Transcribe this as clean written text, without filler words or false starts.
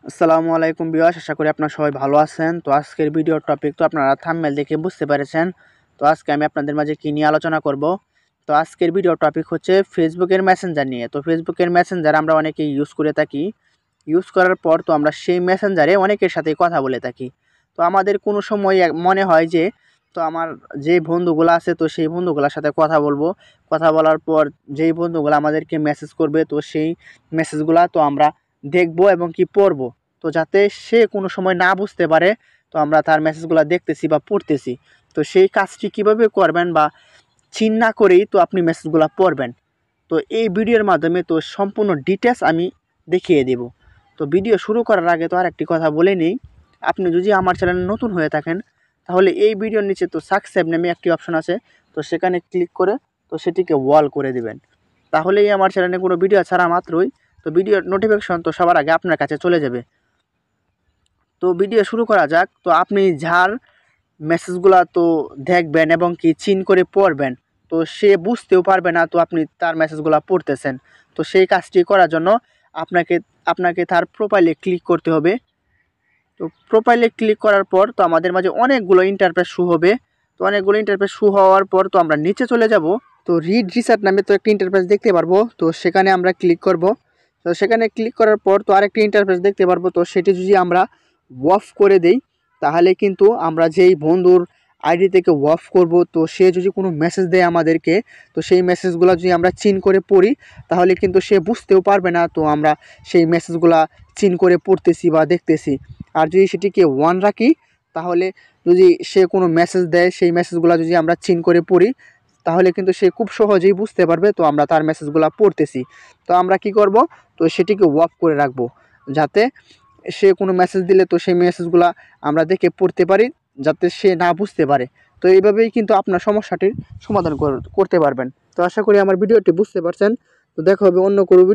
আসসালামু আলাইকুম ভিউয়ার্স, আশা করি আপনারা সবাই ভালো আছেন। তো আজকের ভিডিওর টপিক তো আপনারা থাম্বনেল দেখে বুঝতে পেরেছেন। তো আজকে আমি আপনাদের মাঝে কী নিয়ে আলোচনা করব। তো আজকের ভিডিওর টপিক হচ্ছে ফেসবুকের মেসেঞ্জার নিয়ে। তো ফেসবুকের মেসেঞ্জার আমরা অনেকেই ইউজ করে থাকি। ইউজ করার পর তো আমরা সেই মেসেঞ্জারে অনেকের সাথে কথা বলে থাকি। তো আমাদের কোনো সময় মনে হয় যে তো আমার যে বন্ধুগুলো আছে তো সেই বন্ধুগুলোর সাথে কথা বলবো। কথা বলার পর যেই বন্ধুগুলো আমাদেরকে মেসেজ করবে তো সেই মেসেজগুলো তো আমরা দেখব এবং কি পড়ব। তো যাতে সে কোনো সময় না বুঝতে পারে তো আমরা তার মেসেজগুলো দেখতেছি বা পড়তেছি। তো সেই কাজটি কিভাবে করবেন বা চিন না করেই তো আপনি মেসেজগুলো পড়বেন। তো এই ভিডিওর মাধ্যমে তো সম্পূর্ণ ডিটেলস আমি দেখিয়ে দেব। তো ভিডিও শুরু করার আগে তো আরেকটি কথা বলে নিই, আপনি যদি আমার চ্যানেলে নতুন হয়ে থাকেন তাহলে এই ভিডিওর নিচে তো সাবস্ক্রাইব নামে একটি অপশন আছে, তো সেখানে ক্লিক করে তো সেটিকে ওয়াল করে দিবেন। তাহলেই আমার চ্যানেলে কোনো ভিডিও ছাড়া মাত্রই তো ভিডিওর নোটিফিকেশন তো সবার আগে আপনার কাছে চলে যাবে। তো ভিডিও শুরু করা যাক। তো আপনি যার মেসেজগুলো তো দেখবেন এবং কি চিন করে পড়বেন, তো সে বুঝতেও পারবে না তো আপনি তার মেসেজগুলো পড়তেছেন। তো সেই কাজটি করার জন্য আপনাকে আপনাকে তার প্রোফাইলে ক্লিক করতে হবে। তো প্রোফাইলে ক্লিক করার পর তো আমাদের মাঝে অনেকগুলো ইন্টারফেস শো হবে। তো অনেকগুলো ইন্টারফেস শো হওয়ার পর তো আমরা নিচে চলে যাব। তো রিড রিসার্ট নামে তো একটা ইন্টারফেস দেখতে পারবো, তো সেখানে আমরা ক্লিক করব। তো সেখানে ক্লিক করার পর তো আরেকটি ইন্টারফেস দেখতে পারবো। তো সেটি যদি আমরা অফ করে দেই তাহলে কিন্তু আমরা যেই বন্ধুর আইডি থেকে অফ করব তো সে যদি কোনো মেসেজ দেয় আমাদেরকে, তো সেই মেসেজগুলো যদি আমরা চিন করে পড়ি তাহলে কিন্তু সে বুঝতেও পারবে না তো আমরা সেই মেসেজগুলো চিন করে পড়তেছি বা দেখতেছি। আর যদি সেটিকে ওয়ান রাখি তাহলে যদি সে কোনো মেসেজ দেয় সেই মেসেজগুলো যদি আমরা চিন করে পড়ি তাহলে কিন্তু সে খুব সহজেই বুঝতে পারবে তো আমরা তার মেসেজগুলো পড়তেছি। তো আমরা কি করব, তো সেটিকে অফ করে রাখবো যাতে সে কোনো মেসেজ দিলে তো সেই মেসেজগুলো আমরা দেখে পড়তে পারি, যাতে সে না বুঝতে পারে। তো এইভাবেই কিন্তু আপনার সমস্যাটির সমাধান করতে পারবেন। তো আশা করি আমার ভিডিওটি বুঝতে পারছেন। তো দেখা হবে অন্য কোনো ভিডিও।